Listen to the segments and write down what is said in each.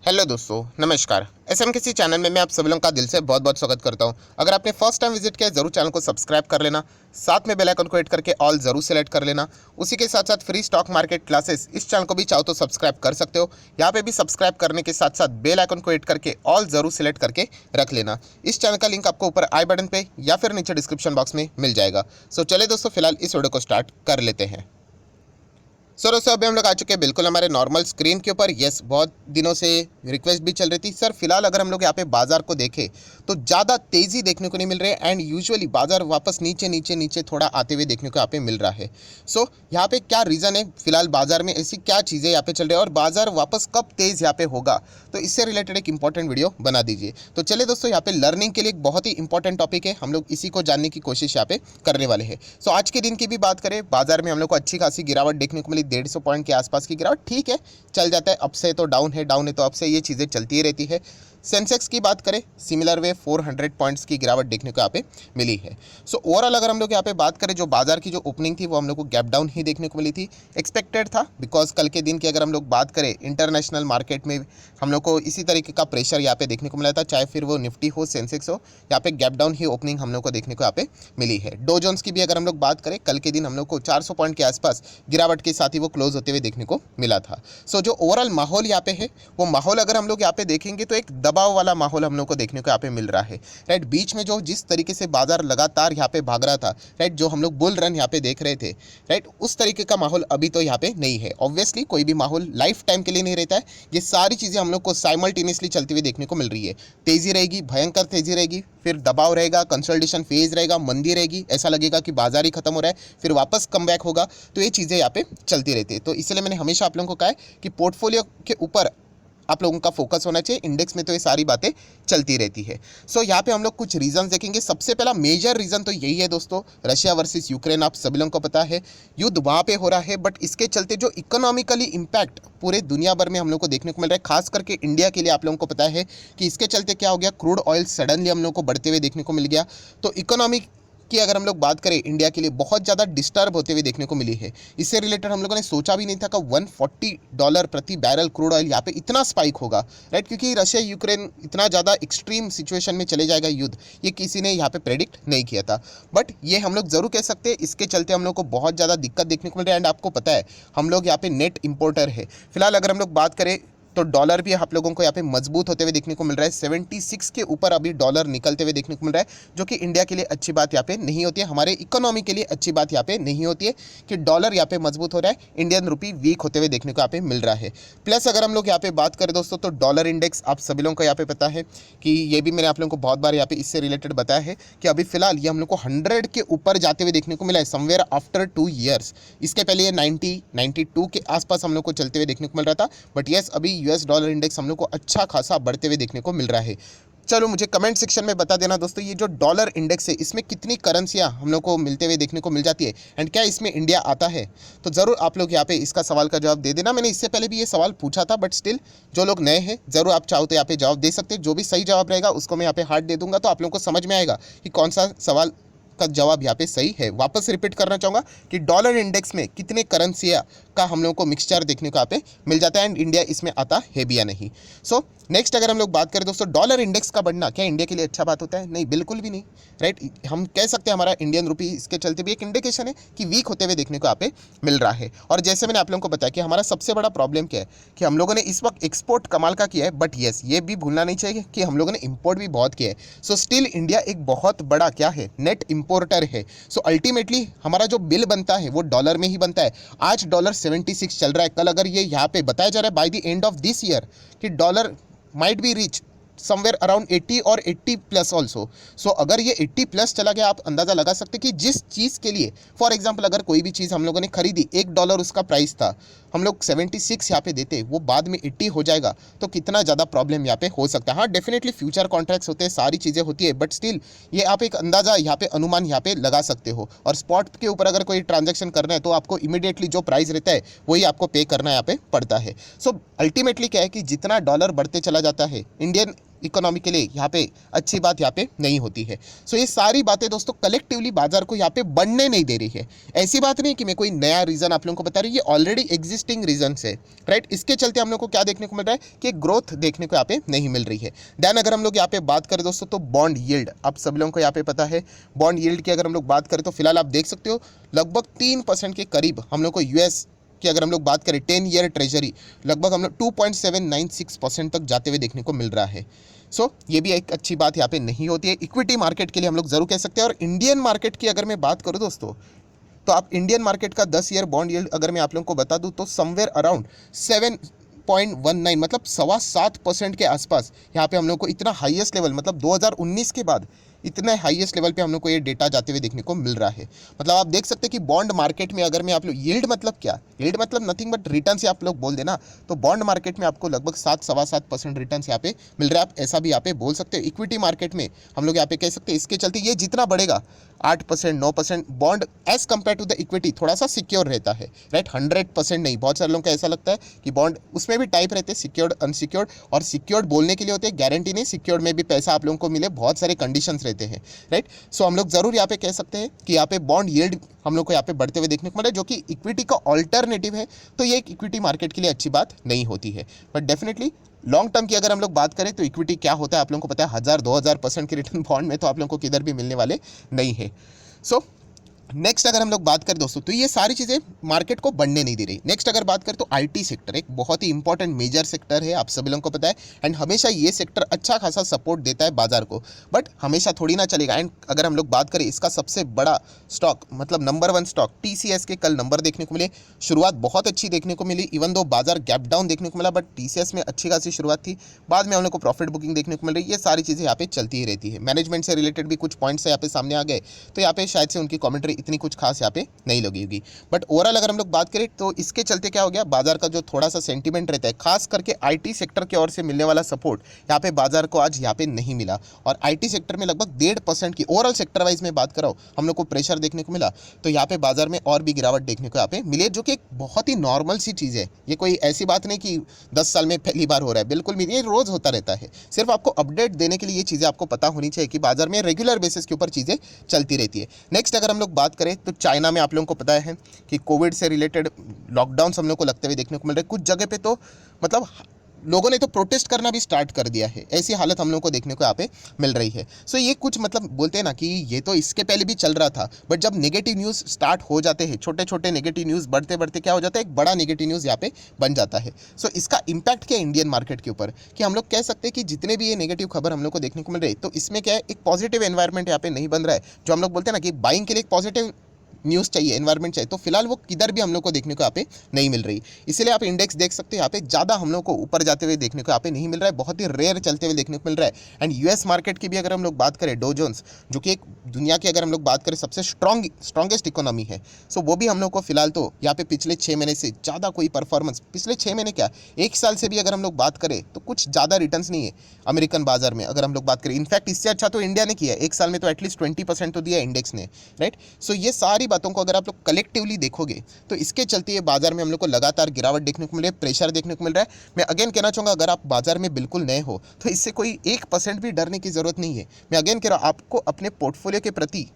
Hello दोस्तों, नमस्कार। SMKC channel में मैं आप सभी लोगों का दिल से बहुत बहुत स्वागत करता हूं। अगर आपने फर्स्ट टाइम विजिट किया है ज़रूर चैनल को सब्सक्राइब कर लेना, साथ में बेल आइकन को हिट करके ऑल ज़रूर सेलेक्ट कर लेना। उसी के साथ साथ फ्री स्टॉक मार्केट क्लासेस इस चैनल को भी चाहो तो सब्सक्राइब कर सकते हो। यहाँ पे भी सब्सक्राइब करने के साथ साथ बेल आइकन को हिट करके ऑल ज़रूर सेलेक्ट करके रख लेना। इस चैनल का लिंक आपको ऊपर आई बटन पर या फिर नीचे डिस्क्रिप्शन बॉक्स में मिल जाएगा। सो चले दोस्तों, फिलहाल इस वीडियो को स्टार्ट कर लेते हैं। सर दोस्तों, अभी हम लोग आ चुके हैं बिल्कुल हमारे नॉर्मल स्क्रीन के ऊपर। यस, बहुत दिनों से रिक्वेस्ट भी चल रही थी सर। फिलहाल अगर हम लोग यहाँ पे बाजार को देखें तो ज़्यादा तेज़ी देखने को नहीं मिल रही है एंड यूजुअली बाजार वापस नीचे नीचे नीचे थोड़ा आते हुए देखने को यहाँ पे मिल रहा है। सो यहाँ पे क्या रीज़न है, फिलहाल बाजार में ऐसी क्या चीज़ें यहाँ पे चल रही है और बाजार वापस कब तेज़ यहाँ पे होगा, तो इससे रिलेटेड एक इंपॉर्टेंट वीडियो बना दीजिए। तो चलिए दोस्तों, यहाँ पे लर्निंग के लिए एक बहुत ही इंपॉर्टेंट टॉपिक है, हम लोग इसी को जानने की कोशिश यहाँ पे करने वाले हैं। सो आज के दिन की भी बात करें, बाजार में हम लोग को अच्छी खासी गिरावट देखने को मिली, 150 पॉइंट के आसपास की गिरावट। ठीक है, चल जाता है, अप से तो डाउन है, डाउन है तो अप से, ये चीज़ें चलती ही रहती है। सेंसेक्स की बात करें, सिमिलर वे 400 पॉइंट्स की गिरावट देखने को यहाँ पे मिली है। सो ओवरऑल अगर हम लोग यहाँ पे बात करें, जो बाजार की जो ओपनिंग थी वो हम लोग को गैप डाउन ही देखने को मिली थी। एक्सपेक्टेड था, बिकॉज कल के दिन की अगर हम लोग बात करें इंटरनेशनल मार्केट में हम लोग को इसी तरीके का प्रेशर यहाँ पे देखने को मिला था, चाहे फिर वो निफ्टी हो, सेंसेक्स हो, यहाँ पे गैप डाउन ही ओपनिंग हम लोग को देखने को यहाँ पे मिली है। डो जोन्स की भी अगर हम लोग बात करें, कल के दिन हम लोग को 400 पॉइंट के आसपास गिरावट के साथ ही वो क्लोज होते हुए देखने को मिला था। सो जो ओवरऑल माहौल यहाँ पे है, वो माहौल अगर हम लोग यहाँ पे देखेंगे तो एक दबाव वाला माहौल हम लोग को देखने को यहाँ पे मिल रहा है। राइट, बीच में जो जिस तरीके से बाजार लगातार यहाँ पे भाग रहा था, राइट, जो हम लोग बुल रन यहाँ पे देख रहे थे, राइट, उस तरीके का माहौल अभी तो यहाँ पे नहीं है। ऑब्वियसली कोई भी माहौल लाइफ टाइम के लिए नहीं रहता है। ये सारी चीज़ें हम लोग को साइमल्टेनियसली चलती हुई देखने को मिल रही है। तेज़ी रहेगी, भयंकर तेज़ी रहेगी, फिर दबाव रहेगा, कंसोलिडेशन फेज रहेगा, मंदी रहेगी, ऐसा लगेगा कि बाजार ही खत्म हो रहा है, फिर वापस कम बैक होगा। तो ये चीज़ें यहाँ पे चलती रहती है। तो इसलिए मैंने हमेशा आप लोगों को कहा है कि पोर्टफोलियो के ऊपर आप लोगों का फोकस होना चाहिए। इंडेक्स में तो ये सारी बातें चलती रहती है। सो यहाँ पे हम लोग कुछ रीजन देखेंगे। सबसे पहला मेजर रीजन तो यही है दोस्तों, रशिया वर्सेस यूक्रेन। आप सभी लोगों को पता है युद्ध वहाँ पे हो रहा है, बट इसके चलते जो इकोनॉमिकली इम्पैक्ट पूरे दुनिया भर में हम लोग को देखने को मिल रहा है, खास करके इंडिया के लिए आप लोगों को पता है कि इसके चलते क्या हो गया, क्रूड ऑयल सडनली हम लोग को बढ़ते हुए देखने को मिल गया। तो इकोनॉमी की अगर हम लोग बात करें, इंडिया के लिए बहुत ज़्यादा डिस्टर्ब होते हुए देखने को मिली है। इससे रिलेटेड हम लोगों ने सोचा भी नहीं था कि $140 प्रति बैरल क्रूड ऑयल यहाँ पे इतना स्पाइक होगा, राइट, क्योंकि रशिया यूक्रेन इतना ज़्यादा एक्सट्रीम सिचुएशन में चले जाएगा युद्ध, ये किसी ने यहाँ पे प्रेडिक्ट नहीं किया था। बट ये हम लोग ज़रूर कह सकते हैं, इसके चलते हम लोग को बहुत ज़्यादा दिक्कत देखने को मिल रहा है। एंड आपको पता है हम लोग यहाँ पे नेट इंपोर्टर है। फिलहाल अगर हम लोग बात करें तो डॉलर भी आप लोगों को यहाँ पे मजबूत होते हुए देखने को मिल रहा है। 76 के ऊपर अभी डॉलर निकलते हुए देखने को मिल रहा है, जो कि इंडिया के लिए अच्छी बात यहाँ पे नहीं होती है, हमारे इकोनॉमी के लिए अच्छी बात यहाँ पे नहीं होती है कि डॉलर यहाँ पे मजबूत हो रहा है, इंडियन रुपी वीक होते हुए देखने को यहाँ पे मिल रहा है। प्लस अगर हम लोग यहाँ पे बात करें दोस्तों, तो डॉलर इंडेक्स आप सभी लोगों को यहाँ पे पता है कि ये भी मैंने आप लोगों को बहुत बार यहाँ पे इससे रिलेटेड बताया है कि अभी फिलहाल ये हम लोग को 100 के ऊपर जाते हुए देखने को मिला है, समवेयर आफ्टर 2 ईयर्स। इसके पहले ये 92 के आसपास हम लोग को चलते हुए देखने को मिल रहा था। बट येस, अभी यूएस डॉलर इंडेक्स हम लोग को अच्छा खासा बढ़ते हुए देखने को मिल रहा है। चलो मुझे कमेंट सेक्शन में बता देना दोस्तों, ये जो डॉलर इंडेक्स है इसमें कितनी करेंसियां हम लोग को मिलते हुए देखने को मिल जाती है एंड क्या इसमें इंडिया आता है। तो ज़रूर आप लोग यहाँ पे इसका सवाल का जवाब दे देना। मैंने इससे पहले भी ये सवाल पूछा था, बट स्टिल जो लोग नए हैं ज़रूर आप चाहो तो यहाँ पे जवाब दे सकते हैं। जो भी सही जवाब रहेगा उसको मैं यहाँ पे हार्ट दे दूंगा, तो आप लोगों को समझ में आएगा कि कौन सा सवाल का जवाब यहाँ पे सही है। वापस रिपीट करना चाहूँगा कि डॉलर इंडेक्स में कितने करेंसियाँ का हम लोगों को मिक्सचर देखने को यहाँ पे मिल जाता है एंड इंडिया इसमें आता है भी या नहीं। सो नेक्स्ट अगर हम लोग बात करें दोस्तों, डॉलर इंडेक्स का बढ़ना क्या इंडिया के लिए अच्छा बात होता है? नहीं, बिल्कुल भी नहीं, राइट। हम कह सकते हैं हमारा इंडियन रुपी इसके चलते भी एक इंडिकेशन है कि वीक होते हुए देखने को यहाँ पे मिल रहा है। और जैसे मैंने आप लोगों को बताया कि हमारा सबसे बड़ा प्रॉब्लम क्या है कि हम लोगों ने इस वक्त एक्सपोर्ट कमाल का किया है, बट येस ये भी भूलना नहीं चाहिए कि हम लोगों ने इम्पोर्ट भी बहुत किया है। सो स्टिल इंडिया एक बहुत बड़ा क्या है, नेट इम्पोर्टर है। सो अल्टीमेटली हमारा जो बिल बनता है वो डॉलर में ही बनता है। आज डॉलर 76 चल रहा है, कल अगर ये यहाँ पे बताया जा रहा है by the end of this year कि dollar might be reach somewhere around 80 और 80 प्लस ऑल्सो। सो अगर ये 80 प्लस चला गया, आप अंदाज़ा लगा सकते हैं कि जिस चीज़ के लिए, फॉर एग्जांपल अगर कोई भी चीज़ हम लोगों ने खरीदी, $1 उसका प्राइस था, हम लोग 76 यहाँ पे देते, वो बाद में 80 हो जाएगा, तो कितना ज़्यादा प्रॉब्लम यहाँ पे हो सकता है। हाँ, डेफिनेटली फ्यूचर कॉन्ट्रैक्ट्स होते हैं, सारी चीज़ें होती है, बट स्टिल ये आप एक अंदाज़ा यहाँ पे, अनुमान यहाँ पे लगा सकते हो। और स्पॉट के ऊपर अगर कोई ट्रांजेक्शन करना है तो आपको इमीडिएटली जो प्राइस रहता है वही आपको पे करना यहाँ पे पड़ता है। सो अल्टीमेटली क्या है कि जितना डॉलर बढ़ते चला जाता है, इंडियन इकोनॉमी के लिए यहाँ पे अच्छी बात यहाँ पे नहीं होती है। सो ये सारी बातें दोस्तों कलेक्टिवली बाजार को यहाँ पे बढ़ने नहीं दे रही है। ऐसी बात नहीं कि मैं कोई नया रीज़न आप लोगों को बता रही हूँ, ये ऑलरेडी एग्जिस्टिंग रीजन है, राइट। इसके चलते हम लोग को क्या देखने को मिल रहा है कि ग्रोथ देखने को यहाँ पे नहीं मिल रही है। देन अगर हम लोग यहाँ पे बात करें दोस्तों तो बॉन्ड यील्ड, आप सब लोगों को यहाँ पे पता है बॉन्ड यील्ड की अगर हम लोग बात करें तो फिलहाल आप देख सकते हो लगभग 3% के करीब हम लोग को यूएस कि अगर हम लोग बात करें 10 ईयर ट्रेजरी लगभग हम लोग 2.796% तक जाते हुए देखने को मिल रहा है। सो ये भी एक अच्छी बात यहाँ पे नहीं होती है। इक्विटी मार्केट के लिए हम लोग जरूर कह सकते हैं। और इंडियन मार्केट की अगर मैं बात करूँ दोस्तों तो आप इंडियन मार्केट का 10 ईयर बॉन्ड यील्ड अगर मैं आप लोगों को बता दूँ तो समवेयर अराउंड 7.19 मतलब 7.25% के आसपास यहाँ पे हम लोग को इतना हाईएस्ट लेवल मतलब 2019 के बाद इतने हाईएस्ट लेवल पे हम लोग को ये डेटा जाते हुए देखने को मिल रहा है। मतलब आप देख सकते हैं कि बॉन्ड मार्केट में अगर मैं आप लोग यील्ड मतलब क्या, यील्ड मतलब नथिंग बट रिटर्न से आप लोग बोल देना, तो बॉन्ड मार्केट में आपको लगभग 7-7.25% रिटर्न यहाँ पे मिल रहा है। आप ऐसा भी यहाँ पे बोल सकते हो। इक्विटी मार्केट में हम लोग यहाँ पे कह सकते हैं इसके चलते ये जितना बढ़ेगा 8% 9% bond as compare to the equity थोड़ा सा सिक्योर रहता है, राइट। 100% नहीं, बहुत सारे लोगों को ऐसा लगता है कि बॉन्ड उसमें भी टाइप रहते हैं सिक्योर्ड अनसिक्योर्ड, और सिक्योर्ड बोलने के लिए होते हैं गारंटी नहीं, सिक्योर्ड में भी पैसा आप लोगों को मिले, बहुत सारे कंडीशंस रहते हैं, राइट। सो हम लोग जरूर यहाँ पे कह सकते हैं कि यहाँ पे बॉन्ड यील्ड हम लोग को यहाँ पे बढ़ते हुए देखने को मिला जो कि इक्विटी का ऑल्टरनेटिव है। तो ये एक इक्विटी मार्केट के लिए अच्छी बात नहीं होती है। बट डेफिनेटली लॉन्ग टर्म की अगर हम लोग बात करें तो इक्विटी क्या होता है आप लोगों को पता है, 1000-2000% की रिटर्न बॉन्ड में तो आप लोगों को किधर भी मिलने वाले नहीं है। सो नेक्स्ट अगर हम लोग बात करें दोस्तों तो ये सारी चीज़ें मार्केट को बढ़ने नहीं दे रही। नेक्स्ट अगर बात करें तो आईटी सेक्टर एक बहुत ही इंपॉर्टेंट मेजर सेक्टर है, आप सभी लोगों को पता है। एंड हमेशा ये सेक्टर अच्छा खासा सपोर्ट देता है बाजार को, बट हमेशा थोड़ी ना चलेगा। एंड अगर हम लोग बात करें इसका सबसे बड़ा स्टॉक मतलब नंबर 1 स्टॉक टीसीएस के कल नंबर देखने को मिले, शुरुआत बहुत अच्छी देखने को मिली, इवन दो बाजार गैप डाउन देखने को मिला, बट टीसीएस में अच्छी खासी शुरुआत थी, बाद में हम लोग को प्रॉफिट बुकिंग देखने को मिल रही है। ये सारी चीज़ें यहाँ पे चलती ही रहती है। मैनेजमेंट से रिलेटेड भी कुछ पॉइंट्स यहाँ पे सामने आ गए, तो यहाँ पे शायद से उनकी कॉमेंट्री इतनी कुछ खास यहाँ पे नहीं लगी होगी। बट ओवरऑल अगर हम लोग बात करें तो इसके चलते क्या हो गया, बाजार का जो थोड़ा सा सेंटीमेंट रहता है खास करके आईटी सेक्टर की ओर से मिलने वाला सपोर्ट यहाँ पे बाजार को आज यहाँ पे नहीं मिला। और आईटी सेक्टर में लगभग 1.5% की ओवरऑल सेक्टर वाइज में बात कराओ हम लोग को प्रेशर देखने को मिला। तो यहाँ पे बाजार में और भी गिरावट देखने को यहाँ पे मिले, जो कि एक बहुत ही नॉर्मल सी चीज़ है। ये कोई ऐसी बात नहीं कि 10 साल में पहली बार हो रहा है, बिल्कुल भी ये रोज होता रहता है। सिर्फ आपको अपडेट देने के लिए ये चीज़ें आपको पता होनी चाहिए कि बाजार में रेगुलर बेसिस के ऊपर चीज़ें चलती रहती है। नेक्स्ट अगर हम लोग बात करें तो चाइना में आप लोगों को पता है कि कोविड से रिलेटेड लॉकडाउन हम लोग को लगते हुए देखने को मिल रहे हैं। कुछ जगह पे तो मतलब लोगों ने तो प्रोटेस्ट करना भी स्टार्ट कर दिया है, ऐसी हालत हम लोग को देखने को यहाँ पे मिल रही है। सो ये कुछ मतलब बोलते हैं ना कि ये तो इसके पहले भी चल रहा था, बट जब नेगेटिव न्यूज़ स्टार्ट हो जाते हैं, छोटे छोटे नेगेटिव न्यूज़ बढ़ते बढ़ते क्या हो जाता है, एक बड़ा नेगेटिव न्यूज़ यहाँ पे बन जाता है। सो इसका इम्पैक्ट क्या है इंडियन मार्केट के ऊपर, कि हम लोग कह सकते हैं कि जितने भी ये नेगेटिव खबर हम लोग को देखने को मिल रही है, तो इसमें क्या है, एक पॉजिटिव एनवायरमेंट यहाँ पे नहीं बन रहा है। जो हम लोग बोलते हैं ना कि बाइंग के लिए एक पॉजिटिव न्यूज़ चाहिए, एनवायरमेंट चाहिए, तो फिलहाल वो किधर भी हम लोग को देखने को यहाँ पे नहीं मिल रही। इसीलिए आप इंडेक्स देख सकते हो यहाँ पे ज़्यादा हम लोग को ऊपर जाते हुए देखने को यहाँ पे नहीं मिल रहा है, बहुत ही रेयर चलते हुए देखने को मिल रहा है। एंड यूएस मार्केट की भी अगर हम लोग बात करें, डो जोन्स जो कि एक दुनिया की अगर हम लोग बात करें सबसे स्ट्रॉन्गेस्ट इकोनॉमी है, सो वो भी हम लोग को फिलहाल तो यहाँ पे पिछले 6 महीने से ज़्यादा कोई परफॉर्मेंस, पिछले 6 महीने क्या 1 साल से भी अगर हम लोग बात करें तो कुछ ज़्यादा रिटर्न्स नहीं है अमेरिकन बाजार में अगर हम लोग बात करें। इनफैक्ट इससे अच्छा तो इंडिया ने किया है, 1 साल में तो एटलीस्ट 20% तो दिया इंडेक्स ने, राइट। सो ये सारी बातों को अगर आप लोग कलेक्टिवली देखोगे तो इसके चलते ये बाजार में हम लोग को लगातार गिरावट देखने को मिल रही है, प्रेशर देखने को मिल रहा है। मैं अगेन कहना चाहूँगा अगर आप बाजार में बिल्कुल नए हो तो इससे कोई 1% भी डरने की जरूरत नहीं है। मैं अगेन कह रहा हूँ आपको अपने पोर्टफोलियो के प्रति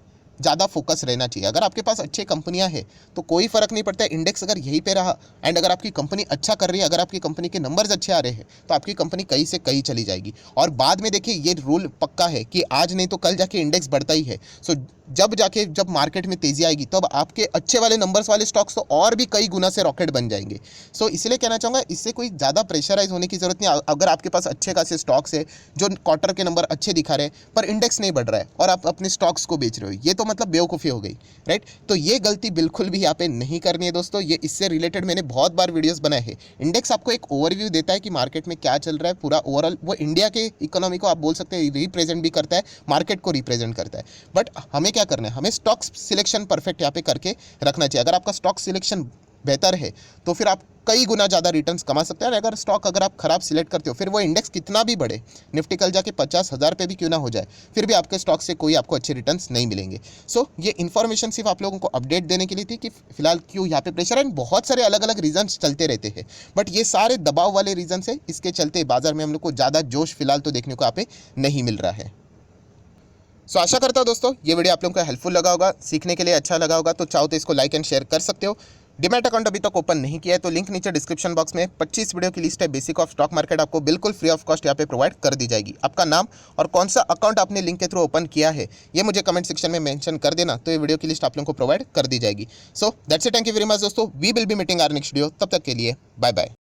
ज़्यादा फोकस रहना चाहिए। अगर आपके पास अच्छी कंपनियां हैं तो कोई फर्क नहीं पड़ता है, इंडेक्स अगर यहीं पे रहा एंड अगर आपकी कंपनी अच्छा कर रही है, अगर आपकी कंपनी के नंबर्स अच्छे आ रहे हैं तो आपकी कंपनी कहीं से कहीं चली जाएगी। और बाद में देखिए ये रूल पक्का है कि आज नहीं तो कल जाके इंडेक्स बढ़ता ही है। सो जब मार्केट में तेजी आएगी तब आपके अच्छे वाले नंबर्स वाले स्टॉक्स तो और भी कई गुना से रॉकेट बन जाएंगे। सो इसलिए कहना चाहूँगा इससे कोई ज़्यादा प्रेशराइज होने की जरूरत नहीं। अगर आपके पास अच्छे खासे स्टॉक्स है जो क्वार्टर के नंबर अच्छे दिखा रहे हैं पर इंडेक्स नहीं बढ़ रहा है और आप अपने स्टॉक्स को बेच रहे हो, ये तो मतलब बेवकूफ़ी हो गई, राइट। तो ये गलती बिल्कुल भी यहाँ पे नहीं करनी है दोस्तों। ये इससे रिलेटेड मैंने बहुत बार वीडियोस बनाए हैं। इंडेक्स आपको एक ओवरव्यू देता है कि मार्केट में क्या चल रहा है, पूरा ओवरऑल वो इंडिया के इकोनॉमी को आप बोल सकते हैं रिप्रेजेंट भी करता है, मार्केट को रिप्रेजेंट करता है। बट हमें क्या करना है, हमें स्टॉक सिलेक्शन परफेक्ट यहाँ पे करके रखना चाहिए। अगर आपका स्टॉक सिलेक्शन बेहतर है तो फिर आप कई गुना ज़्यादा रिटर्न्स कमा सकते हैं। और अगर स्टॉक अगर आप खराब सिलेक्ट करते हो, फिर वो इंडेक्स कितना भी बढ़े, निफ्टी कल जाके 50,000 पे भी क्यों ना हो जाए, फिर भी आपके स्टॉक से कोई आपको अच्छे रिटर्न्स नहीं मिलेंगे। सो ये इन्फॉर्मेशन सिर्फ आप लोगों को अपडेट देने के लिए थी कि फिलहाल क्यों यहाँ पे प्रेशर है। बहुत सारे अलग अलग रीजन्स चलते रहते हैं, बट ये सारे दबाव वाले रीजन है, इसके चलते बाजार में हम लोग को ज़्यादा जोश फिलहाल तो देखने को यहाँ पे नहीं मिल रहा है। सो आशा करता हूँ दोस्तों ये वीडियो आप लोगों को हेल्पफुल लगा होगा, सीखने के लिए अच्छा लगा होगा। तो चाहो तो इसको लाइक एंड शेयर कर सकते हो। डिमैट अकाउंट अभी तक ओपन नहीं किया है तो लिंक नीचे डिस्क्रिप्शन बॉक्स में 25 वीडियो की लिस्ट है बेसिक ऑफ स्टॉक मार्केट, आपको बिल्कुल फ्री ऑफ कॉस्ट यहाँ पे प्रोवाइड कर दी जाएगी। आपका नाम और कौन सा अकाउंट आपने लिंक के थ्रू ओपन किया है ये मुझे कमेंट सेक्शन में मेंशन कर देना, तो ये वीडियो की लिस्ट आप लोगों को प्रोवाइड कर दी जाएगी। So that's it, thank you very much दोस्तों, we will be meeting our next video. तब तक के लिए बाय बाय।